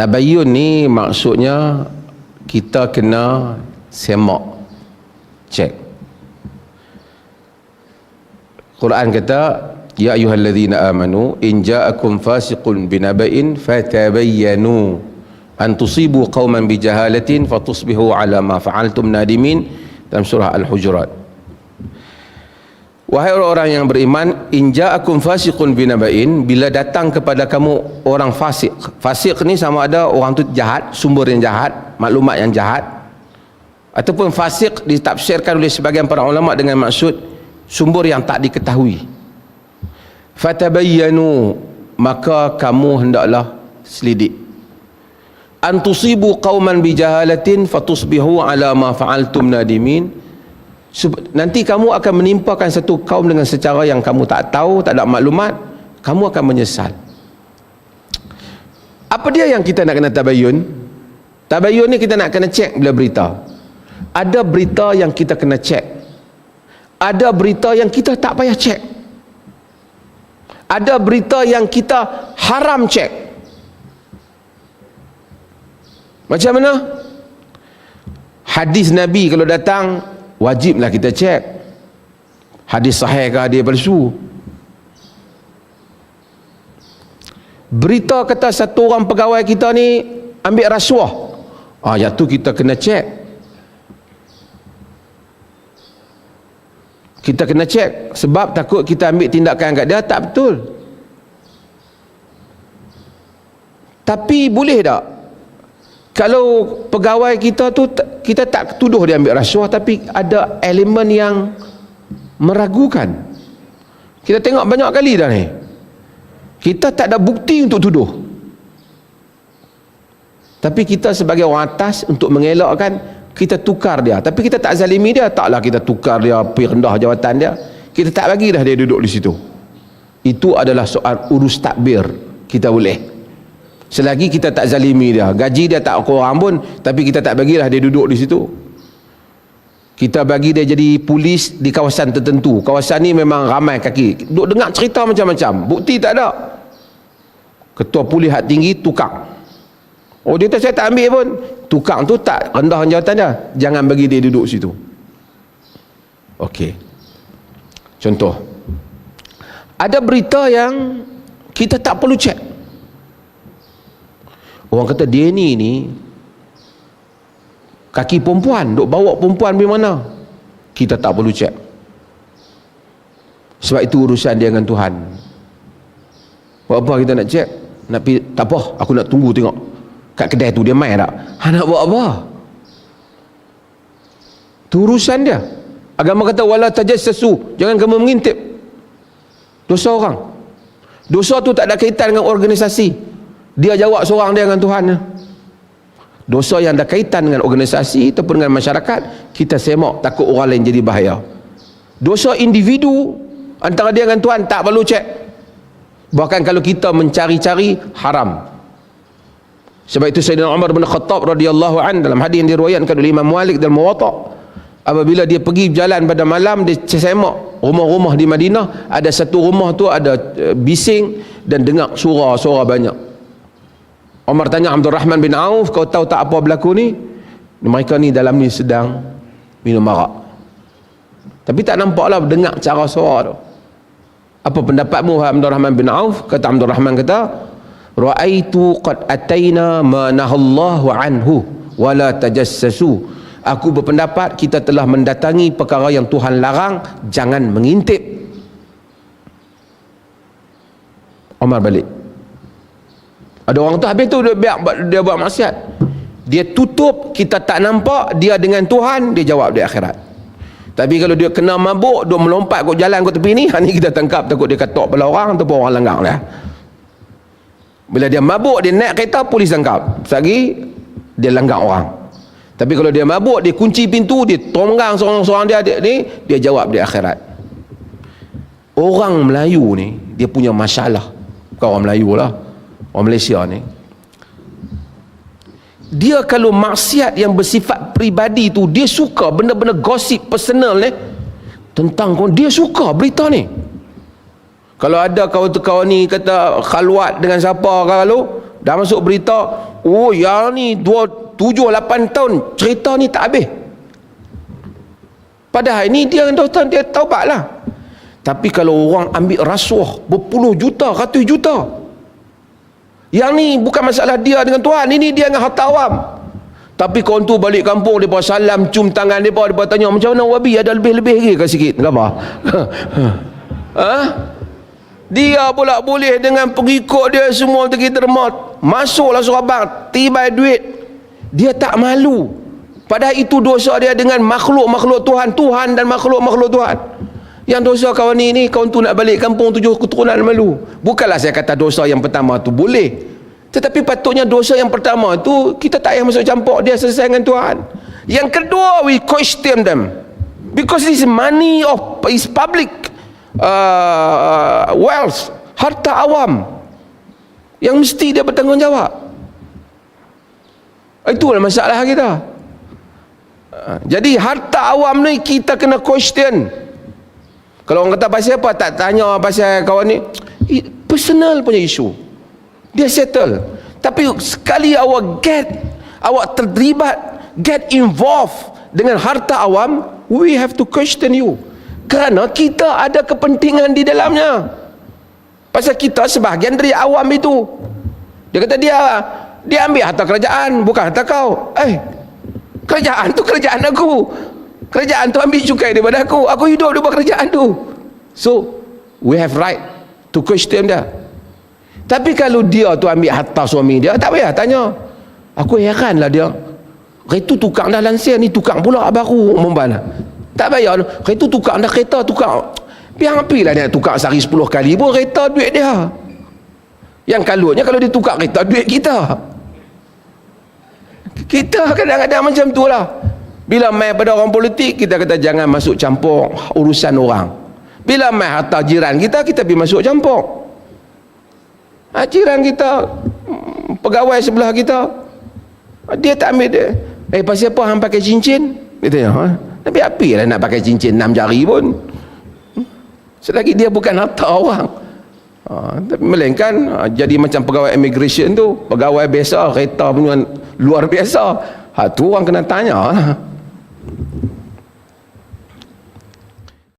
Tabayyun ni maksudnya kita kena semak, cek. Quran kata, ya ayyuhalladzina amanu in ja'akum fasiqun binaba'in fatabayyanu an tusibu qauman bijahalatin fatusbihu ala ma fa'altum nadimin, dalam surah Al-Hujurat. Wahai orang-orang yang beriman, in ja'akum fasiqun binaba'in, bila datang kepada kamu orang fasik. Fasik ni sama ada orang tu jahat, sumber yang jahat, maklumat yang jahat, ataupun fasik ditafsirkan oleh sebagian para ulama dengan maksud sumber yang tak diketahui. Fatabayyanu, maka kamu hendaklah selidik. An tusibu qauman bijahalatin fatusbihu ala ma fa'altum nadimin, nanti kamu akan menimpakan satu kaum dengan secara yang kamu tak tahu, tak ada maklumat, kamu akan menyesal. Apa dia yang kita nak kena tabayyun? Tabayyun ni kita nak kena cek bila berita. Ada berita yang kita kena cek, ada berita yang kita tak payah cek, ada berita yang kita haram cek. Macam mana? Hadis Nabi kalau datang, wajiblah kita cek hadis sahih ke hadis palsu. Berita kata satu orang pegawai kita ni ambil rasuah, yang tu kita kena cek. Kita kena cek sebab takut kita ambil tindakan kat dia tak betul. Tapi boleh tak kalau pegawai kita tu, kita tak tuduh dia ambil rasuah, tapi ada elemen yang meragukan. Kita tengok banyak kali dah ni, kita tak ada bukti untuk tuduh, tapi kita sebagai orang atas untuk mengelakkan, kita tukar dia. Tapi kita tak zalimi dia, taklah kita tukar dia, pergi rendah jawatan dia, kita tak bagi dah dia duduk di situ. Itu adalah soal urus takbir, kita boleh, selagi kita tak zalimi dia, gaji dia tak kurang pun, tapi kita tak bagilah dia duduk di situ. Kita bagi dia jadi polis di kawasan tertentu. Kawasan ni memang ramai kaki, duk dengar cerita macam-macam, bukti tak ada. Ketua polis hak tinggi tukar, dia kata saya tak ambil pun, tukar tu tak rendah jawatan dia, jangan bagi dia duduk situ. Okey, contoh, ada berita yang kita tak perlu cek. Orang kata dia ni kaki perempuan, duk bawa perempuan pergi mana, kita tak perlu cek, sebab itu urusan dia dengan Tuhan. Buat apa kita nak cek? Nak pergi, tak apa, aku nak tunggu tengok kat kedai tu dia main tak, nak buat apa? Itu urusan dia. Agama kata wala tajassasu, jangan kamu mengintip dosa orang. Dosa tu tak ada kaitan dengan organisasi, dia jawab seorang dia dengan Tuhan. Dosa yang ada kaitan dengan organisasi ataupun dengan masyarakat, kita semak, takut orang lain jadi bahaya. Dosa individu antara dia dengan Tuhan tak perlu cek. Bahkan kalau kita mencari-cari, haram. Sebab itu Sayyidina Umar bin Khattab radhiyallahu an, dalam hadis yang diriwayatkan oleh Imam Malik dalam Muwatta, apabila dia pergi jalan pada malam, dia semak rumah-rumah di Madinah, ada satu rumah tu ada bising dan dengar suara-suara banyak. Umar tanya Abdul Rahman bin Auf, kau tahu tak apa berlaku ni? Mereka ni dalam ni sedang minum arak, tapi tak nampaklah dengar cara suara tu. Apa pendapatmu Abdul Rahman bin Auf? Kata Abdul Rahman, kata ra'aitu qad ataina ma nahallahu anhu wala tajassasu. Aku berpendapat kita telah mendatangi perkara yang Tuhan larang, jangan mengintip. Umar balik. Ada orang tu habis tu dia buat maksiat, dia tutup, kita tak nampak, dia dengan Tuhan, dia jawab di akhirat. Tapi kalau dia kena mabuk, dia melompat kot jalan kot tepi ni, ni kita tangkap, takut dia katok pala orang ataupun orang langgar lah. Bila dia mabuk, dia naik kereta, polis tangkap, selagi dia langgar orang. Tapi kalau dia mabuk, dia kunci pintu, dia tonggang seorang-seorang dia jawab di akhirat. Orang Melayu ni, dia punya masalah. Bukan orang Melayu lah, orang Malaysia ni, dia kalau maksiat yang bersifat peribadi tu, dia suka benda-benda gosip personal ni tentang kau, dia suka berita ni. Kalau ada kawan-kawan ni kata khalwat dengan siapa, kalau dah masuk berita, oh yang ni 7-8 tahun cerita ni tak habis. Padahal ini dia taubat lah. Tapi kalau orang ambil rasuah berpuluh juta, ratus juta, yang ni bukan masalah dia dengan Tuhan, ini dia dengan harta awam. Tapi kawan tu balik kampung, dia salam, cium tangan dia tanya, macam mana Wabi, ada lebih-lebih lagi ke sikit? Kenapa? Ha? Dia pula boleh dengan pengikut dia semua pergi dermat, masuklah surah bang, tibai duit, dia tak malu. Padahal itu dosa dia dengan makhluk-makhluk Tuhan, Tuhan dan makhluk-makhluk Tuhan. Yang dosa kawan ni kawan tu nak balik kampung 7 keturunan malu. Bukanlah saya kata dosa yang pertama tu boleh, tetapi patutnya dosa yang pertama tu kita tak payah masuk campur, dia selesai dengan Tuhan. Yang kedua, we question them because this money is public wealth, harta awam yang mesti dia bertanggungjawab. Itulah masalah kita. Jadi harta awam ni kita kena question. Kalau orang kata pasal apa, tak tanya pasal kawan ni, personal punya isu, dia settle. Tapi sekali awak terlibat, get involved dengan harta awam, we have to question you, kerana kita ada kepentingan di dalamnya. Pasal kita sebahagian dari awam itu. Dia kata dia ambil harta kerajaan, bukan harta kau. Kerajaan tu kerajaan aku, kerajaan tu ambil cukai daripada aku hidup daripada kerajaan tu. So we have right to question dia. Tapi kalau dia tu ambil harta suami dia, tak payah tanya. Aku heranlah dia, itu tukang dah lansia, ni tukang pula baru membana. Tak payah, itu tukang dah kereta, tukang biar apilah dia tukar sehari 10 kali pun kereta duit dia. Yang kalutnya kalau dia tukar kereta duit kita. Kita kadang-kadang macam tu lah. Bila main pada orang politik, kita kata jangan masuk campur urusan orang. Bila main harta jiran kita, kita pergi masuk campur. Jiran kita, pegawai sebelah kita, dia tak ambil dia. Pasal apa hang pakai cincin? Dia tanya, tapi apalah nak pakai cincin 6 jari pun. Selagi dia bukan harta orang. Tapi melainkan jadi macam pegawai immigration tu, pegawai biasa, kereta punya luar biasa. Tu orang kena tanya lah.